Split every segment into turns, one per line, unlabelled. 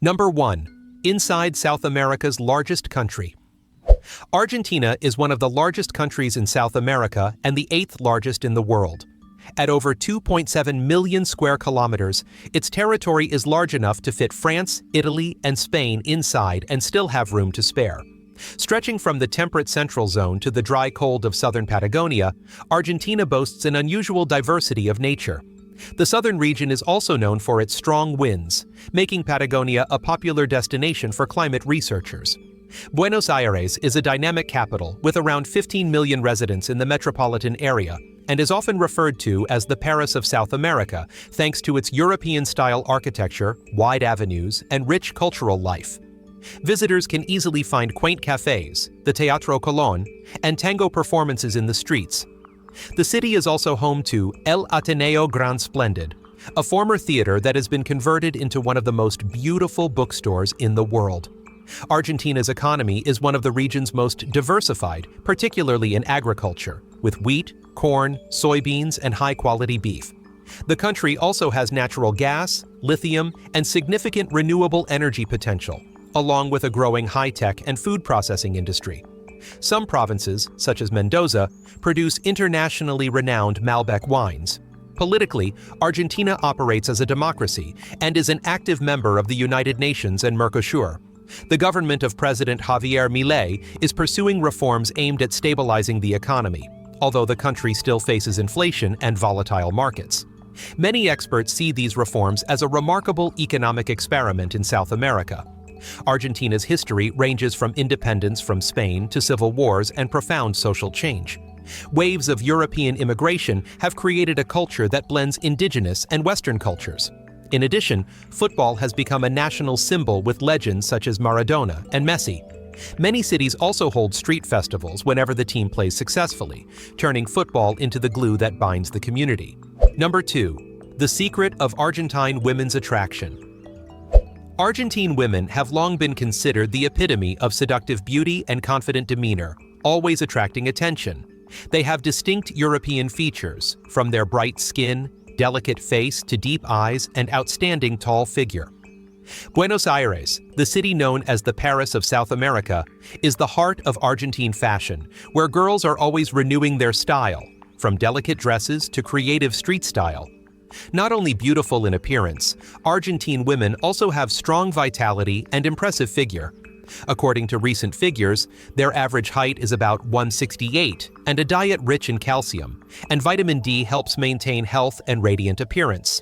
Number 1. Inside South America's largest country. Argentina is one of the largest countries in South America and the 8th largest in the world. At over 2.7 million square kilometers, its territory is large enough to fit France, Italy, and Spain inside and still have room to spare. Stretching from the temperate central zone to the dry cold of southern Patagonia, Argentina boasts an unusual diversity of nature. The southern region is also known for its strong winds, making Patagonia a popular destination for climate researchers. Buenos Aires is a dynamic capital with around 15 million residents in the metropolitan area and is often referred to as the Paris of South America thanks to its European-style architecture, wide avenues, and rich cultural life. Visitors can easily find quaint cafes, the Teatro Colón, and tango performances in the streets. The city is also home to El Ateneo Gran Splendid, a former theater that has been converted into one of the most beautiful bookstores in the world. Argentina's economy is one of the region's most diversified, particularly in agriculture, with wheat, corn, soybeans, and high-quality beef. The country also has natural gas, lithium, and significant renewable energy potential, along with a growing high-tech and food processing industry. Some provinces, such as Mendoza, produce internationally renowned Malbec wines. Politically, Argentina operates as a democracy and is an active member of the United Nations and Mercosur. The government of President Javier Milei is pursuing reforms aimed at stabilizing the economy, although the country still faces inflation and volatile markets. Many experts see these reforms as a remarkable economic experiment in South America. Argentina's history ranges from independence from Spain to civil wars and profound social change. Waves of European immigration have created a culture that blends indigenous and Western cultures. In addition, football has become a national symbol with legends such as Maradona and Messi. Many cities also hold street festivals whenever the team plays successfully, turning football into the glue that binds the community. Number 2. The secret of Argentine women's attraction. Argentine women have long been considered the epitome of seductive beauty and confident demeanor, always attracting attention. They have distinct European features, from their bright skin, delicate face to deep eyes and outstanding tall figure. Buenos Aires, the city known as the Paris of South America, is the heart of Argentine fashion, where girls are always renewing their style, from delicate dresses to creative street style. Not only beautiful in appearance, Argentine women also have strong vitality and impressive figure. According to recent figures, their average height is about 168, and a diet rich in calcium, and vitamin D helps maintain health and radiant appearance.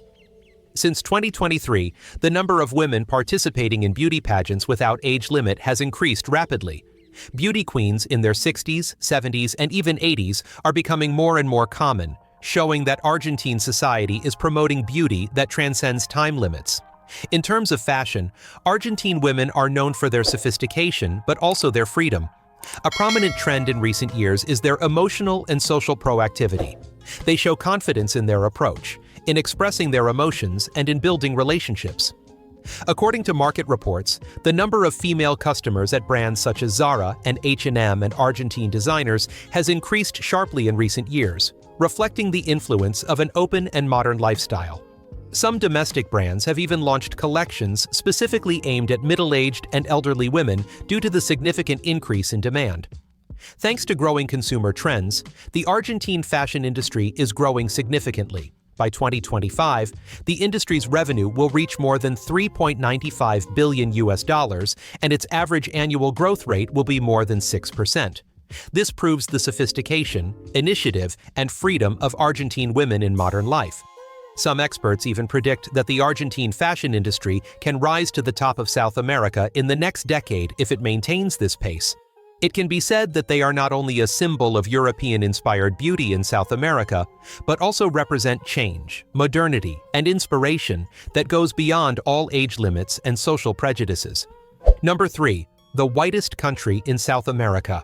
Since 2023, the number of women participating in beauty pageants without age limit has increased rapidly. Beauty queens in their 60s, 70s, and even 80s are becoming more and more common, showing that Argentine society is promoting beauty that transcends time limits. In terms of fashion, Argentine women are known for their sophistication, but also their freedom. A prominent trend in recent years is their emotional and social proactivity. They show confidence in their approach, in expressing their emotions, and in building relationships. According to market reports, the number of female customers at brands such as Zara and H&M and Argentine designers has increased sharply in recent years, reflecting the influence of an open and modern lifestyle. Some domestic brands have even launched collections specifically aimed at middle-aged and elderly women due to the significant increase in demand. Thanks to growing consumer trends, the Argentine fashion industry is growing significantly. By 2025, the industry's revenue will reach more than $3.95 billion and its average annual growth rate will be more than 6%. This proves the sophistication, initiative, and freedom of Argentine women in modern life. Some experts even predict that the Argentine fashion industry can rise to the top of South America in the next decade if it maintains this pace. It can be said that they are not only a symbol of European-inspired beauty in South America, but also represent change, modernity, and inspiration that goes beyond all age limits and social prejudices. Number 3. The whitest country in South America.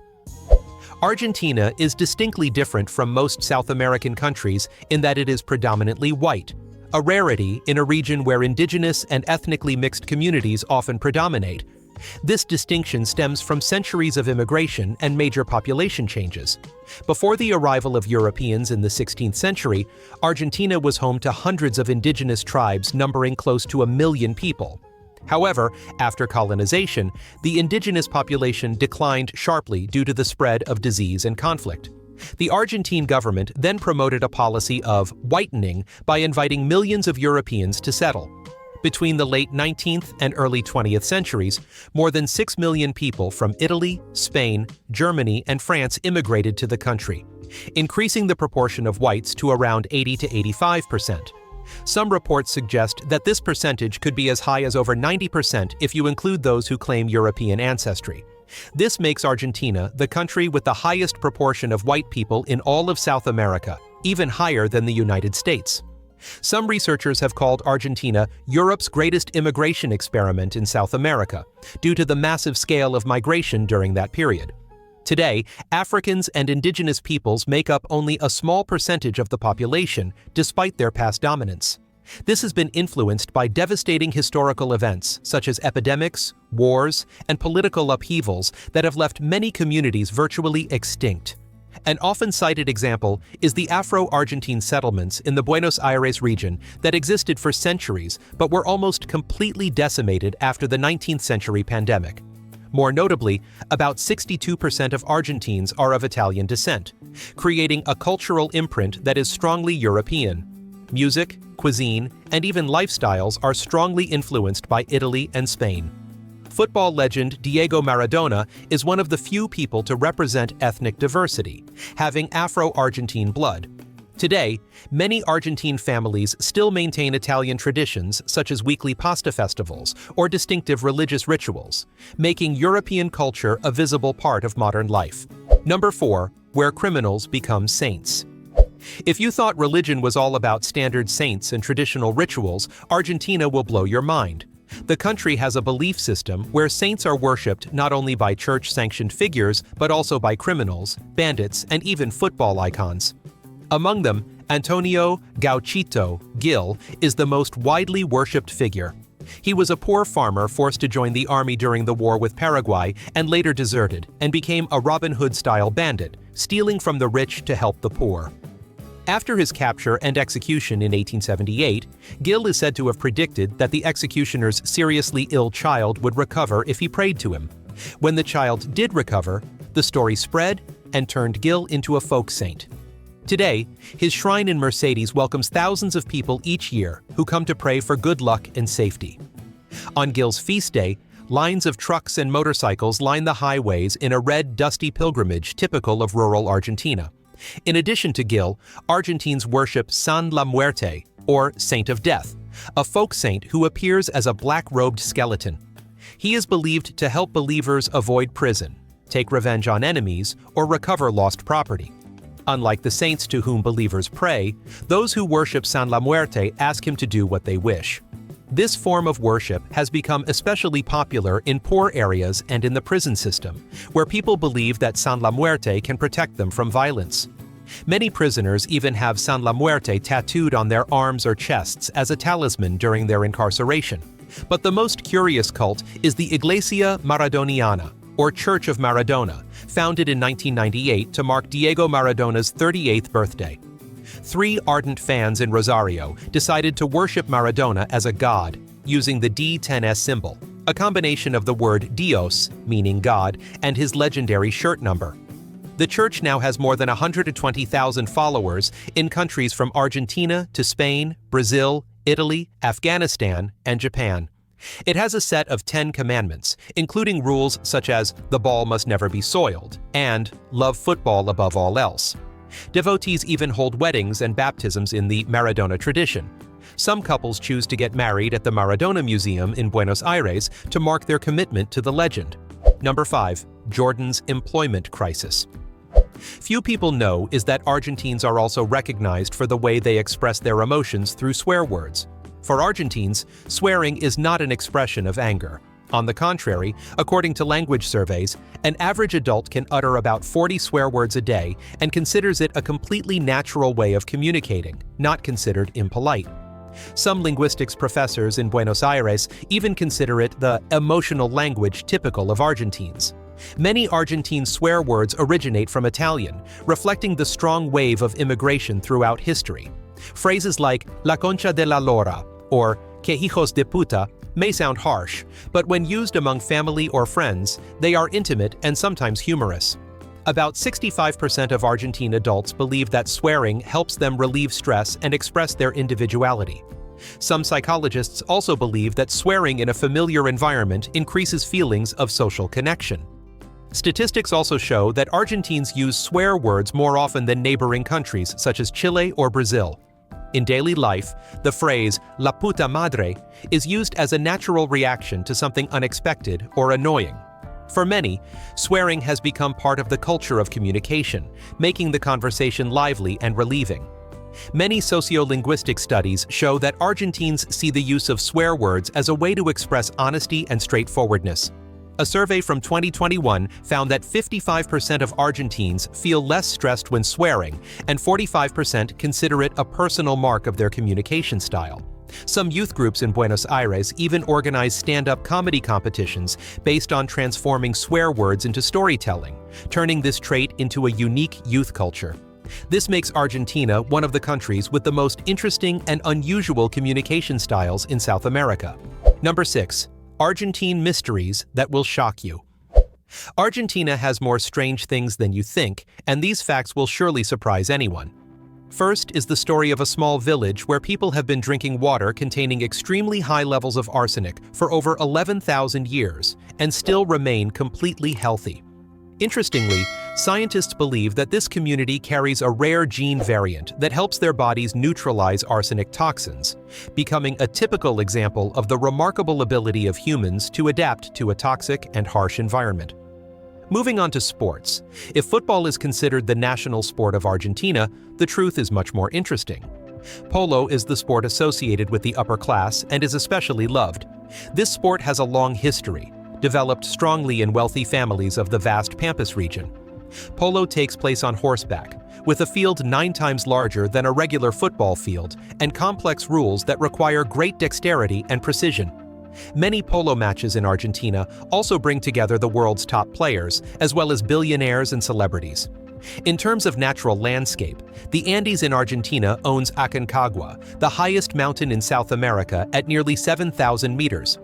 Argentina is distinctly different from most South American countries in that it is predominantly white, a rarity in a region where indigenous and ethnically mixed communities often predominate. This distinction stems from centuries of immigration and major population changes. Before the arrival of Europeans in the 16th century, Argentina was home to hundreds of indigenous tribes numbering close to 1 million people. However, after colonization, the indigenous population declined sharply due to the spread of disease and conflict. The Argentine government then promoted a policy of whitening by inviting millions of Europeans to settle. Between the late 19th and early 20th centuries, more than 6 million people from Italy, Spain, Germany, and France immigrated to the country, increasing the proportion of whites to around 80 to 85%. Some reports suggest that this percentage could be as high as over 90% if you include those who claim European ancestry. This makes Argentina the country with the highest proportion of white people in all of South America, even higher than the United States. Some researchers have called Argentina Europe's greatest immigration experiment in South America, due to the massive scale of migration during that period. Today, Africans and indigenous peoples make up only a small percentage of the population, despite their past dominance. This has been influenced by devastating historical events such as epidemics, wars, and political upheavals that have left many communities virtually extinct. An often cited example is the Afro-Argentine settlements in the Buenos Aires region that existed for centuries but were almost completely decimated after the 19th century pandemic. More notably, about 62% of Argentines are of Italian descent, creating a cultural imprint that is strongly European. Music, cuisine, and even lifestyles are strongly influenced by Italy and Spain. Football legend Diego Maradona is one of the few people to represent ethnic diversity, having Afro-Argentine blood. Today, many Argentine families still maintain Italian traditions such as weekly pasta festivals or distinctive religious rituals, making European culture a visible part of modern life. Number 4, where criminals become saints. If you thought religion was all about standard saints and traditional rituals, Argentina will blow your mind. The country has a belief system where saints are worshipped not only by church-sanctioned figures, but also by criminals, bandits, and even football icons. Among them, Antonio Gauchito Gil is the most widely worshipped figure. He was a poor farmer forced to join the army during the war with Paraguay and later deserted and became a Robin Hood-style bandit, stealing from the rich to help the poor. After his capture and execution in 1878, Gil is said to have predicted that the executioner's seriously ill child would recover if he prayed to him. When the child did recover, the story spread and turned Gil into a folk saint. Today, his shrine in Mercedes welcomes thousands of people each year who come to pray for good luck and safety. On Gil's feast day, lines of trucks and motorcycles line the highways in a red, dusty pilgrimage typical of rural Argentina. In addition to Gil, Argentines worship San La Muerte, or Saint of Death, a folk saint who appears as a black-robed skeleton. He is believed to help believers avoid prison, take revenge on enemies, or recover lost property. Unlike the saints to whom believers pray, those who worship San La Muerte ask him to do what they wish. This form of worship has become especially popular in poor areas and in the prison system, where people believe that San La Muerte can protect them from violence. Many prisoners even have San La Muerte tattooed on their arms or chests as a talisman during their incarceration. But the most curious cult is the Iglesia Maradoniana, or Church of Maradona, founded in 1998 to mark Diego Maradona's 38th birthday. 3 ardent fans in Rosario decided to worship Maradona as a god, using the D10S symbol, a combination of the word Dios, meaning God, and his legendary shirt number. The church now has more than 120,000 followers in countries from Argentina to Spain, Brazil, Italy, Afghanistan, and Japan. It has a set of 10 commandments, including rules such as the ball must never be soiled and love football above all else. Devotees even hold weddings and baptisms in the Maradona tradition. Some couples choose to get married at the Maradona Museum in Buenos Aires to mark their commitment to the legend. Number 5. Jordan's employment crisis. Few people know is that Argentines are also recognized for the way they express their emotions through swear words. For Argentines, swearing is not an expression of anger. On the contrary, according to language surveys, an average adult can utter about 40 swear words a day and considers it a completely natural way of communicating, not considered impolite. Some linguistics professors in Buenos Aires even consider it the emotional language typical of Argentines. Many Argentine swear words originate from Italian, reflecting the strong wave of immigration throughout history. Phrases like la concha de la lora or que hijos de puta, may sound harsh, but when used among family or friends, they are intimate and sometimes humorous. About 65% of Argentine adults believe that swearing helps them relieve stress and express their individuality. Some psychologists also believe that swearing in a familiar environment increases feelings of social connection. Statistics also show that Argentines use swear words more often than neighboring countries such as Chile or Brazil. In daily life, the phrase "la puta madre" is used as a natural reaction to something unexpected or annoying. For many, swearing has become part of the culture of communication, making the conversation lively and relieving. Many sociolinguistic studies show that Argentines see the use of swear words as a way to express honesty and straightforwardness. A survey from 2021 found that 55% of Argentines feel less stressed when swearing, and 45% consider it a personal mark of their communication style. Some youth groups in Buenos Aires even organize stand-up comedy competitions based on transforming swear words into storytelling, turning this trait into a unique youth culture. This makes Argentina one of the countries with the most interesting and unusual communication styles in South America. Number 6. Argentine mysteries that will shock you. Argentina has more strange things than you think, and these facts will surely surprise anyone. First is the story of a small village where people have been drinking water containing extremely high levels of arsenic for over 11,000 years and still remain completely healthy. Interestingly, scientists believe that this community carries a rare gene variant that helps their bodies neutralize arsenic toxins, becoming a typical example of the remarkable ability of humans to adapt to a toxic and harsh environment. Moving on to sports. If football is considered the national sport of Argentina, the truth is much more interesting. Polo is the sport associated with the upper class and is especially loved. This sport has a long history, developed strongly in wealthy families of the vast Pampas region. Polo takes place on horseback, with a field 9 times larger than a regular football field and complex rules that require great dexterity and precision. Many polo matches in Argentina also bring together the world's top players, as well as billionaires and celebrities. In terms of natural landscape, the Andes in Argentina owns Aconcagua, the highest mountain in South America at nearly 7,000 meters.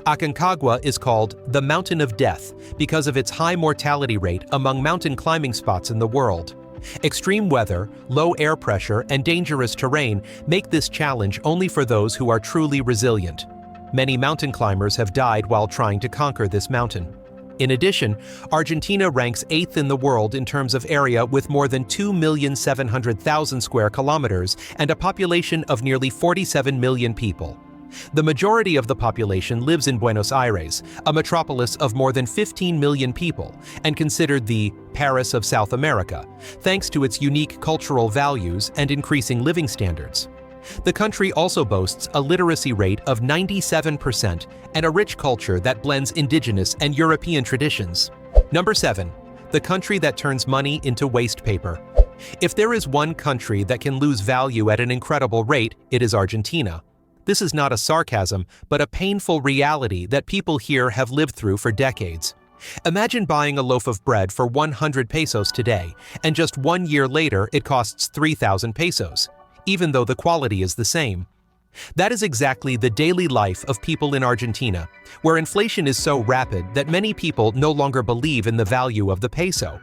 Aconcagua is called the Mountain of Death because of its high mortality rate among mountain climbing spots in the world. Extreme weather, low air pressure, and dangerous terrain make this challenge only for those who are truly resilient. Many mountain climbers have died while trying to conquer this mountain. In addition, Argentina ranks 8th in the world in terms of area with more than 2,700,000 square kilometers and a population of nearly 47 million people. The majority of the population lives in Buenos Aires, a metropolis of more than 15 million people, and considered the Paris of South America, thanks to its unique cultural values and increasing living standards. The country also boasts a literacy rate of 97% and a rich culture that blends indigenous and European traditions. Number 7. The country that turns money into waste paper. If there is one country that can lose value at an incredible rate, it is Argentina. This is not a sarcasm, but a painful reality that people here have lived through for decades. Imagine buying a loaf of bread for 100 pesos today, and just 1 year later it costs 3,000 pesos, even though the quality is the same. That is exactly the daily life of people in Argentina, where inflation is so rapid that many people no longer believe in the value of the peso.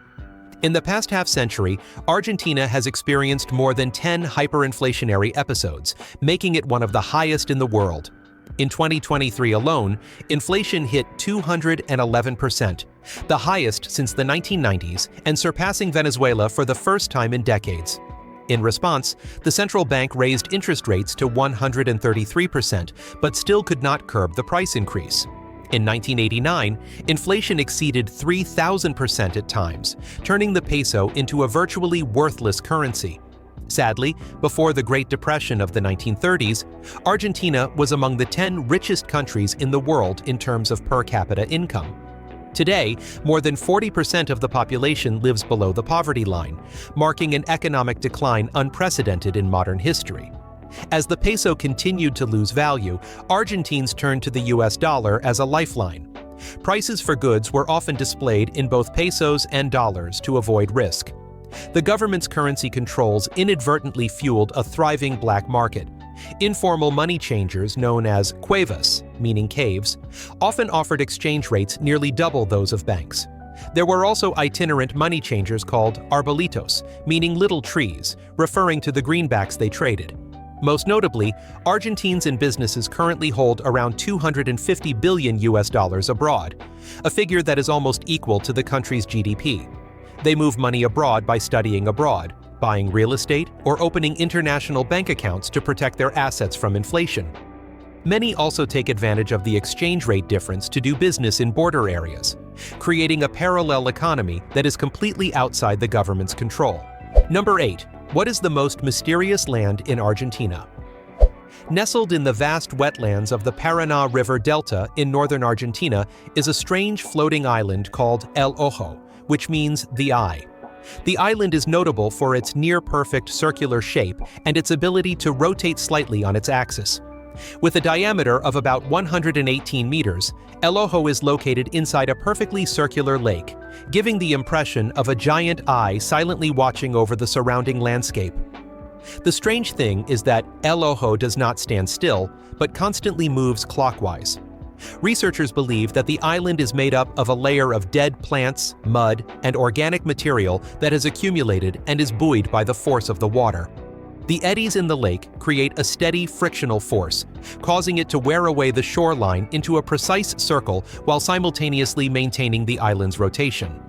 In the past half-century, Argentina has experienced more than 10 hyperinflationary episodes, making it one of the highest in the world. In 2023 alone, inflation hit 211%, the highest since the 1990s, and surpassing Venezuela for the first time in decades. In response, the central bank raised interest rates to 133%, but still could not curb the price increase. In 1989, inflation exceeded 3,000% at times, turning the peso into a virtually worthless currency. Sadly, before the Great Depression of the 1930s, Argentina was among the 10 richest countries in the world in terms of per capita income. Today, more than 40% of the population lives below the poverty line, marking an economic decline unprecedented in modern history. As the peso continued to lose value, Argentines turned to the US dollar as a lifeline. Prices for goods were often displayed in both pesos and dollars to avoid risk. The government's currency controls inadvertently fueled a thriving black market, Informal money changers, known as cuevas, meaning caves, often offered exchange rates nearly double those of banks. There were also itinerant money changers called arbolitos, meaning little trees, referring to the greenbacks they traded. Most notably, Argentines and businesses currently hold around $250 billion abroad, a figure that is almost equal to the country's GDP. They move money abroad by studying abroad, buying real estate, or opening international bank accounts to protect their assets from inflation. Many also take advantage of the exchange rate difference to do business in border areas, creating a parallel economy that is completely outside the government's control. Number 8. What is the most mysterious land in Argentina? Nestled in the vast wetlands of the Paraná River Delta in northern Argentina is a strange floating island called El Ojo, which means the eye. The island is notable for its near-perfect circular shape and its ability to rotate slightly on its axis. With a diameter of about 118 meters, El Ojo is located inside a perfectly circular lake, giving the impression of a giant eye silently watching over the surrounding landscape. The strange thing is that El Ojo does not stand still, but constantly moves clockwise. Researchers believe that the island is made up of a layer of dead plants, mud, and organic material that has accumulated and is buoyed by the force of the water. The eddies in the lake create a steady frictional force, causing it to wear away the shoreline into a precise circle while simultaneously maintaining the island's rotation.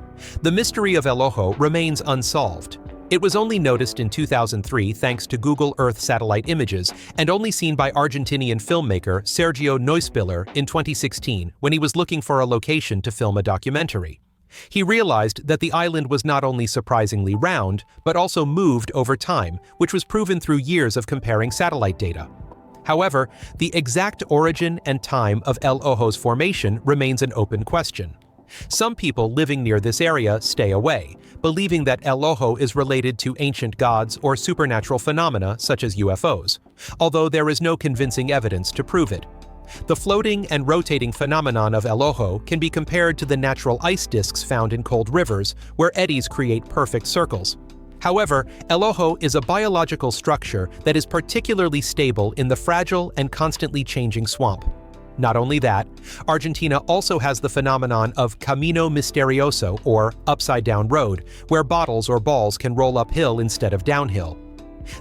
The mystery of El Ojo remains unsolved. It was only noticed in 2003 thanks to Google Earth satellite images and only seen by Argentinian filmmaker Sergio Neuspiller in 2016 when he was looking for a location to film a documentary. He realized that the island was not only surprisingly round, but also moved over time, which was proven through years of comparing satellite data. However, the exact origin and time of El Ojo's formation remains an open question. Some people living near this area stay away, believing that El Ojo is related to ancient gods or supernatural phenomena such as UFOs, although there is no convincing evidence to prove it. The floating and rotating phenomenon of El Ojo can be compared to the natural ice disks found in cold rivers, where eddies create perfect circles. However, El Ojo is a biological structure that is particularly stable in the fragile and constantly changing swamp. Not only that, Argentina also has the phenomenon of camino misterioso, or upside-down road, where bottles or balls can roll uphill instead of downhill.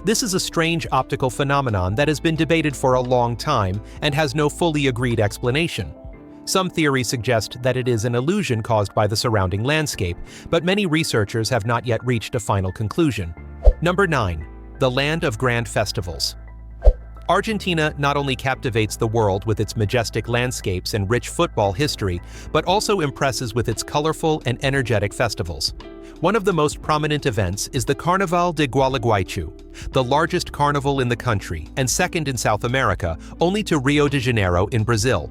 This is a strange optical phenomenon that has been debated for a long time and has no fully agreed explanation. Some theories suggest that it is an illusion caused by the surrounding landscape, but many researchers have not yet reached a final conclusion. Number 9. The land of grand festivals. Argentina not only captivates the world with its majestic landscapes and rich football history, but also impresses with its colorful and energetic festivals. One of the most prominent events is the Carnaval de Gualeguaychú, the largest carnival in the country and second in South America, only to Rio de Janeiro in Brazil.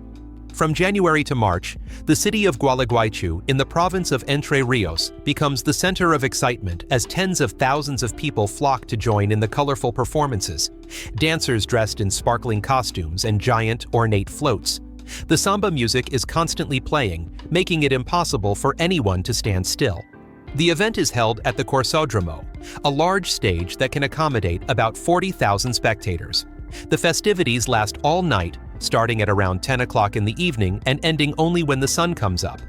From January to March, the city of Gualeguaychú in the province of Entre Rios becomes the center of excitement as tens of thousands of people flock to join in the colorful performances. Dancers dressed in sparkling costumes and giant, ornate floats. The samba music is constantly playing, making it impossible for anyone to stand still. The event is held at the Corsódromo, a large stage that can accommodate about 40,000 spectators. The festivities last all night, starting at around 10 o'clock in the evening and ending only when the sun comes up.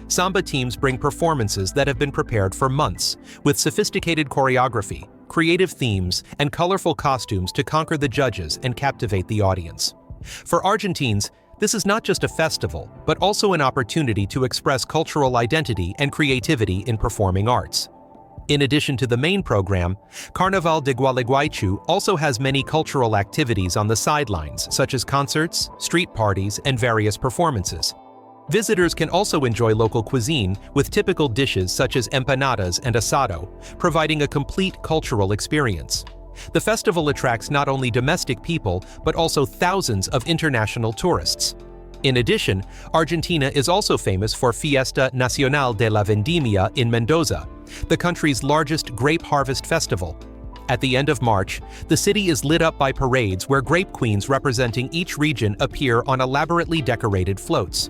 Samba teams bring performances that have been prepared for months, with sophisticated choreography, creative themes, and colorful costumes to conquer the judges and captivate the audience. For Argentines, this is not just a festival, but also an opportunity to express cultural identity and creativity in performing arts. In addition to the main program, Carnaval de Gualeguaychú also has many cultural activities on the sidelines, such as concerts, street parties, and various performances. Visitors can also enjoy local cuisine with typical dishes such as empanadas and asado, providing a complete cultural experience. The festival attracts not only domestic people, but also thousands of international tourists. In addition, Argentina is also famous for Fiesta Nacional de la Vendimia in Mendoza, the country's largest grape harvest festival. At the end of March, the city is lit up by parades where grape queens representing each region appear on elaborately decorated floats.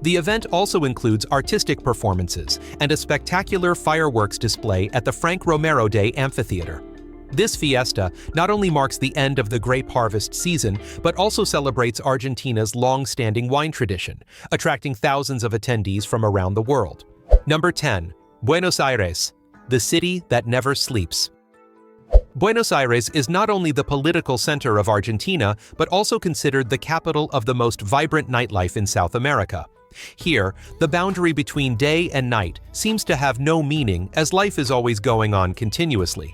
The event also includes artistic performances and a spectacular fireworks display at the Frank Romero Day Amphitheater. This fiesta not only marks the end of the grape harvest season, but also celebrates Argentina's long-standing wine tradition, attracting thousands of attendees from around the world. Number 10. Buenos Aires, the city that never sleeps. Buenos Aires is not only the political center of Argentina, but also considered the capital of the most vibrant nightlife in South America. Here, the boundary between day and night seems to have no meaning, as life is always going on continuously.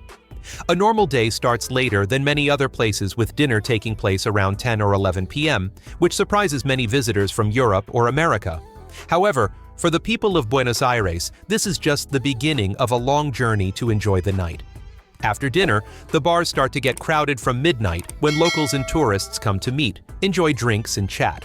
A normal day starts later than many other places, with dinner taking place around 10 or 11 p.m., which surprises many visitors from Europe or America. However, for the people of Buenos Aires, this is just the beginning of a long journey to enjoy the night. After dinner, the bars start to get crowded from midnight when locals and tourists come to meet, enjoy drinks, and chat.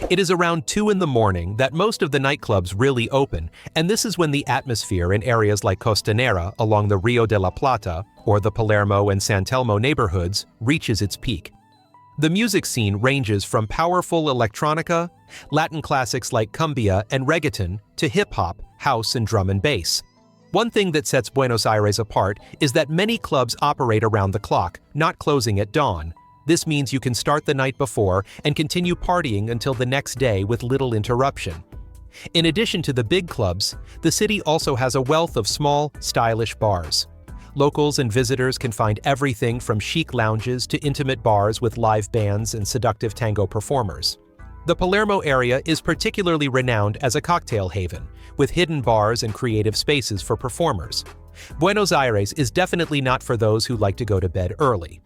It is around 2 in the morning that most of the nightclubs really open, and this is when the atmosphere in areas like Costanera along the Rio de la Plata or the Palermo and San Telmo neighborhoods reaches its peak. The music scene ranges from powerful electronica, Latin classics like cumbia and reggaeton, to hip-hop, house, and drum and bass. One thing that sets Buenos Aires apart is that many clubs operate around the clock, not closing at dawn. This means you can start the night before and continue partying until the next day with little interruption. In addition to the big clubs, the city also has a wealth of small, stylish bars. Locals and visitors can find everything from chic lounges to intimate bars with live bands and seductive tango performers. The Palermo area is particularly renowned as a cocktail haven, with hidden bars and creative spaces for performers. Buenos Aires is definitely not for those who like to go to bed early.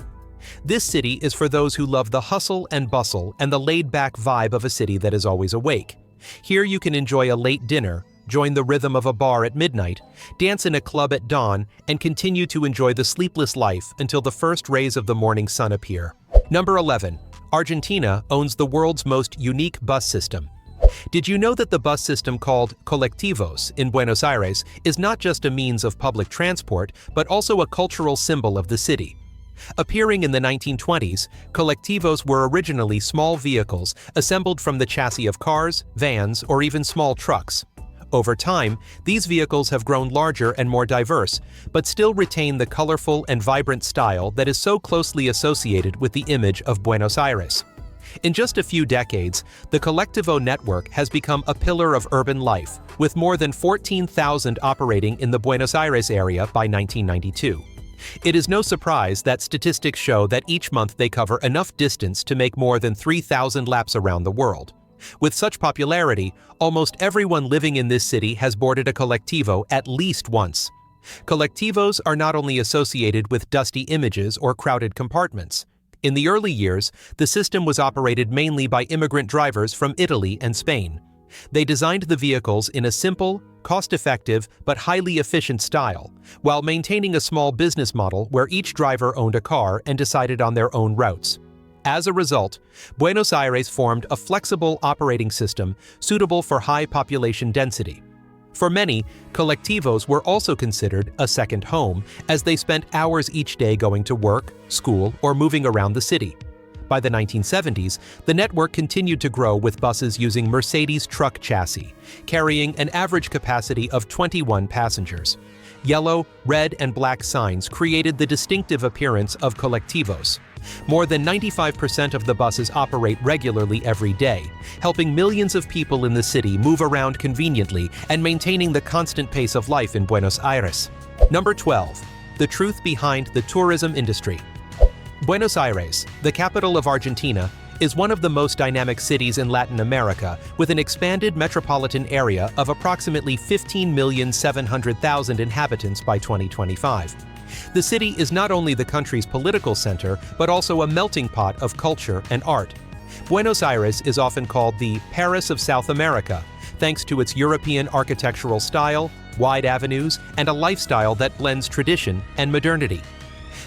This city is for those who love the hustle and bustle and the laid-back vibe of a city that is always awake. Here you can enjoy a late dinner, join the rhythm of a bar at midnight, dance in a club at dawn, and continue to enjoy the sleepless life until the first rays of the morning sun appear. Number 11. Argentina owns the world's most unique bus system. Did you know that the bus system called colectivos in Buenos Aires is not just a means of public transport, but also a cultural symbol of the city? Appearing in the 1920s, colectivos were originally small vehicles assembled from the chassis of cars, vans, or even small trucks. Over time, these vehicles have grown larger and more diverse, but still retain the colorful and vibrant style that is so closely associated with the image of Buenos Aires. In just a few decades, the Colectivo network has become a pillar of urban life, with more than 14,000 operating in the Buenos Aires area by 1992. It is no surprise that statistics show that each month they cover enough distance to make more than 3,000 laps around the world. With such popularity, almost everyone living in this city has boarded a colectivo at least once. Colectivos are not only associated with dusty images or crowded compartments. In the early years, the system was operated mainly by immigrant drivers from Italy and Spain. They designed the vehicles in a simple, cost-effective, but highly efficient style, while maintaining a small business model where each driver owned a car and decided on their own routes. As a result, Buenos Aires formed a flexible operating system suitable for high population density. For many, colectivos were also considered a second home, as they spent hours each day going to work, school, or moving around the city. By the 1970s, the network continued to grow with buses using Mercedes truck chassis, carrying an average capacity of 21 passengers. Yellow, red, and black signs created the distinctive appearance of colectivos. More than 95% of the buses operate regularly every day, helping millions of people in the city move around conveniently and maintaining the constant pace of life in Buenos Aires. Number 12. The truth behind the tourism industry. Buenos Aires, the capital of Argentina, is one of the most dynamic cities in Latin America, with an expanded metropolitan area of approximately 15,700,000 inhabitants by 2025. The city is not only the country's political center, but also a melting pot of culture and art. Buenos Aires is often called the Paris of South America, thanks to its European architectural style, wide avenues, and a lifestyle that blends tradition and modernity.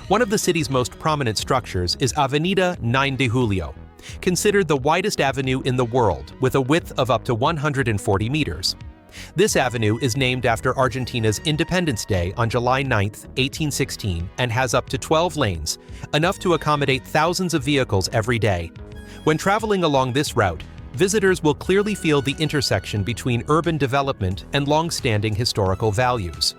One of the city's most prominent structures is Avenida 9 de Julio, considered the widest avenue in the world with a width of up to 140 meters. This avenue is named after Argentina's Independence Day on July 9, 1816, and has up to 12 lanes, enough to accommodate thousands of vehicles every day. When traveling along this route, visitors will clearly feel the intersection between urban development and long-standing historical values.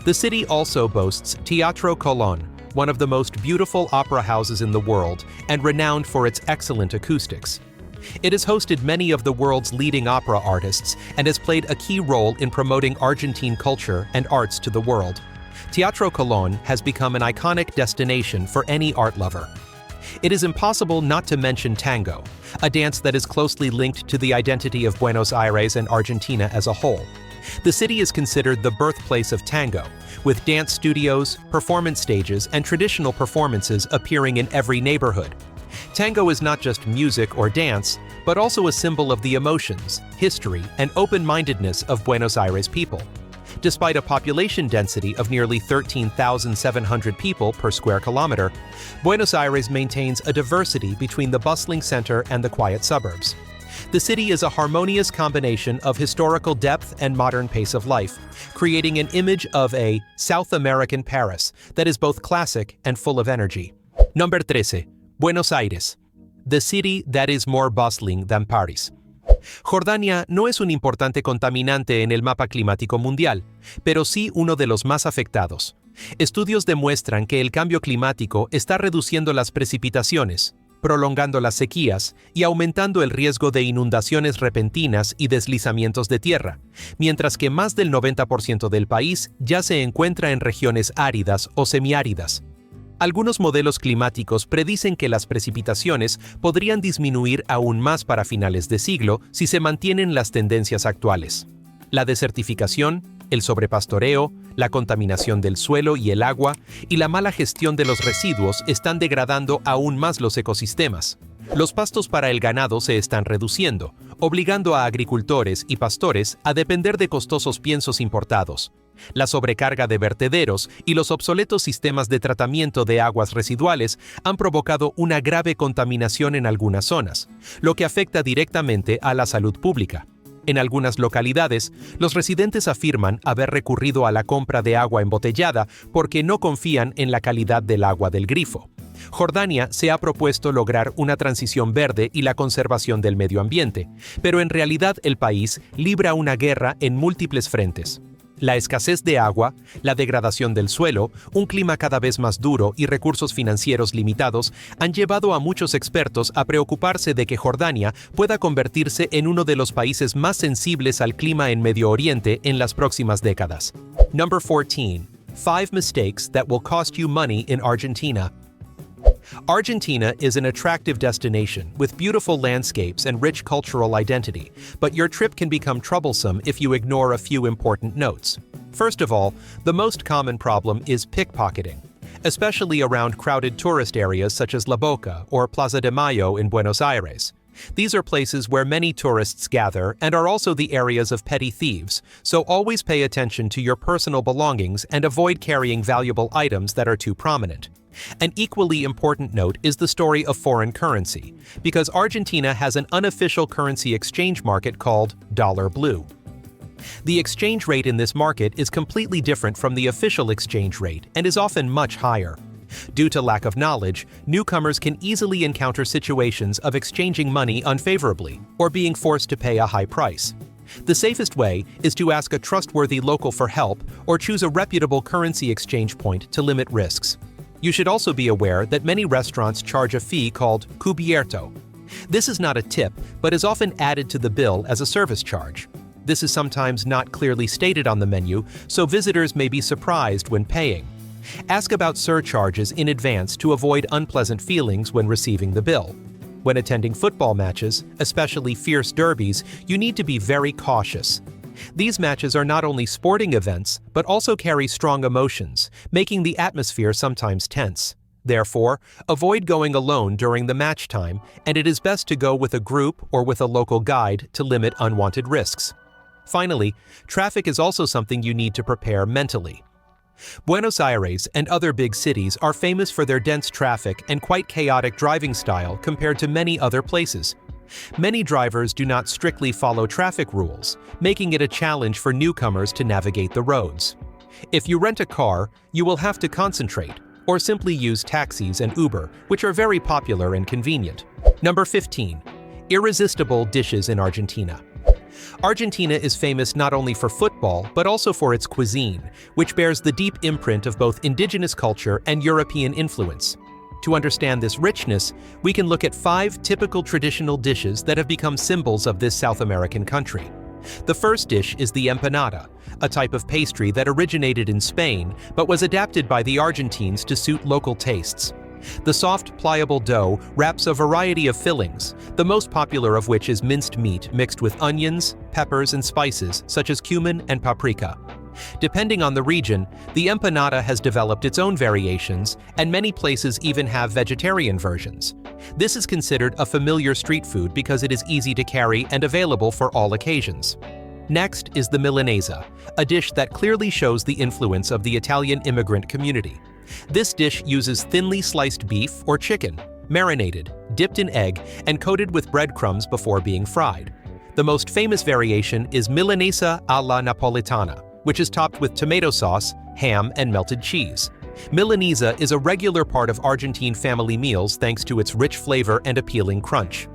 The city also boasts Teatro Colón, one of the most beautiful opera houses in the world and renowned for its excellent acoustics. It has hosted many of the world's leading opera artists and has played a key role in promoting Argentine culture and arts to the world. Teatro Colón has become an iconic destination for any art lover. It is impossible not to mention tango, a dance that is closely linked to the identity of Buenos Aires and Argentina as a whole. The city is considered the birthplace of tango, with dance studios, performance stages, and traditional performances appearing in every neighborhood. Tango is not just music or dance, but also a symbol of the emotions, history, and open-mindedness of Buenos Aires people. Despite a population density of nearly 13,700 people per square kilometer, Buenos Aires maintains a diversity between the bustling center and the quiet suburbs. The city is a harmonious combination of historical depth and modern pace of life, creating an image of a South American Paris that is both classic and full of energy. Number 13. Buenos Aires, the city that is more bustling than Paris. Jordania no es un importante contaminante en el mapa climático mundial, pero sí uno de los más afectados. Estudios demuestran que el cambio climático está reduciendo las precipitaciones, prolongando las sequías y aumentando el riesgo de inundaciones repentinas y deslizamientos de tierra, mientras que más del 90% del país ya se encuentra en regiones áridas o semiáridas. Algunos modelos climáticos predicen que las precipitaciones podrían disminuir aún más para finales de siglo si se mantienen las tendencias actuales. La desertificación, el sobrepastoreo, la contaminación del suelo y el agua y la mala gestión de los residuos están degradando aún más los ecosistemas. Los pastos para el ganado se están reduciendo, obligando a agricultores y pastores a depender de costosos piensos importados. La sobrecarga de vertederos y los obsoletos sistemas de tratamiento de aguas residuales han provocado una grave contaminación en algunas zonas, lo que afecta directamente a la salud pública. En algunas localidades, los residentes afirman haber recurrido a la compra de agua embotellada porque no confían en la calidad del agua del grifo. Jordania se ha propuesto lograr una transición verde y la conservación del medio ambiente, pero en realidad el país libra una guerra en múltiples frentes. La escasez de agua, la degradación del suelo, un clima cada vez más duro y recursos financieros limitados han llevado a muchos expertos a preocuparse de que Jordania pueda convertirse en uno de los países más sensibles al clima en Medio Oriente en las próximas décadas. Number 14. 5 mistakes that will cost you money in Argentina. Argentina is an attractive destination with beautiful landscapes and rich cultural identity, but your trip can become troublesome if you ignore a few important notes. First of all, the most common problem is pickpocketing, especially around crowded tourist areas such as La Boca or Plaza de Mayo in Buenos Aires. These are places where many tourists gather and are also the areas of petty thieves, so always pay attention to your personal belongings and avoid carrying valuable items that are too prominent. An equally important note is the story of foreign currency, because Argentina has an unofficial currency exchange market called dollar blue. The exchange rate in this market is completely different from the official exchange rate and is often much higher. Due to lack of knowledge, newcomers can easily encounter situations of exchanging money unfavorably or being forced to pay a high price. The safest way is to ask a trustworthy local for help or choose a reputable currency exchange point to limit risks. You should also be aware that many restaurants charge a fee called cubierto. This is not a tip, but is often added to the bill as a service charge. This is sometimes not clearly stated on the menu, so visitors may be surprised when paying. Ask about surcharges in advance to avoid unpleasant feelings when receiving the bill. When attending football matches, especially fierce derbies, you need to be very cautious. These matches are not only sporting events, but also carry strong emotions, making the atmosphere sometimes tense. Therefore, avoid going alone during the match time, and it is best to go with a group or with a local guide to limit unwanted risks. Finally, traffic is also something you need to prepare mentally. Buenos Aires and other big cities are famous for their dense traffic and quite chaotic driving style compared to many other places. Many drivers do not strictly follow traffic rules, making it a challenge for newcomers to navigate the roads. If you rent a car, you will have to concentrate, or simply use taxis and Uber, which are very popular and convenient. Number 15. Irresistible dishes in Argentina. Argentina is famous not only for football, but also for its cuisine, which bears the deep imprint of both indigenous culture and European influence. To understand this richness, we can look at 5 typical traditional dishes that have become symbols of this South American country. The first dish is the empanada, a type of pastry that originated in Spain but was adapted by the Argentines to suit local tastes. The soft, pliable dough wraps a variety of fillings, the most popular of which is minced meat mixed with onions, peppers, and spices such as cumin and paprika. Depending on the region, the empanada has developed its own variations, and many places even have vegetarian versions. This is considered a familiar street food because it is easy to carry and available for all occasions. Next is the milanesa, a dish that clearly shows the influence of the Italian immigrant community. This dish uses thinly sliced beef or chicken, marinated, dipped in egg, and coated with breadcrumbs before being fried. The most famous variation is milanesa alla napolitana, which is topped with tomato sauce, ham, and melted cheese. Milanesa is a regular part of Argentine family meals thanks to its rich flavor and appealing crunch.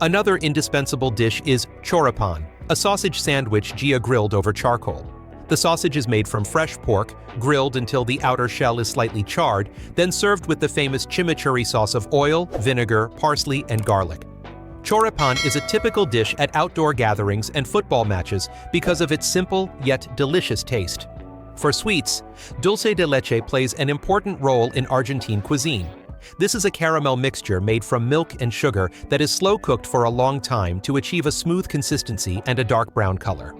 Another indispensable dish is choripan, a sausage sandwich grilled over charcoal. The sausage is made from fresh pork, grilled until the outer shell is slightly charred, then served with the famous chimichurri sauce of oil, vinegar, parsley, and garlic. Choripan is a typical dish at outdoor gatherings and football matches because of its simple yet delicious taste. For sweets, dulce de leche plays an important role in Argentine cuisine. This is a caramel mixture made from milk and sugar that is slow cooked for a long time to achieve a smooth consistency and a dark brown color.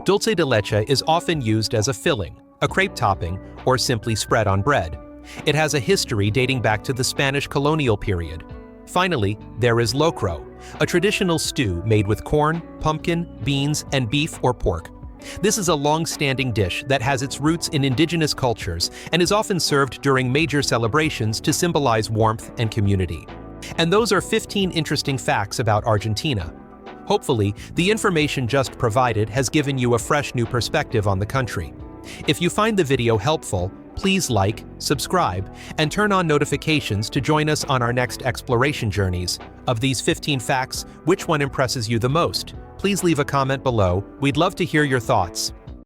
Dulce de leche is often used as a filling, a crepe topping, or simply spread on bread. It has a history dating back to the Spanish colonial period. Finally, there is locro, a traditional stew made with corn, pumpkin, beans, and beef or pork. This is a long-standing dish that has its roots in indigenous cultures and is often served during major celebrations to symbolize warmth and community. And those are 15 interesting facts about Argentina. Hopefully, the information just provided has given you a fresh new perspective on the country. If you find the video helpful, please like, subscribe, and turn on notifications to join us on our next exploration journeys. Of these 15 facts, which one impresses you the most? Please leave a comment below. We'd love to hear your thoughts.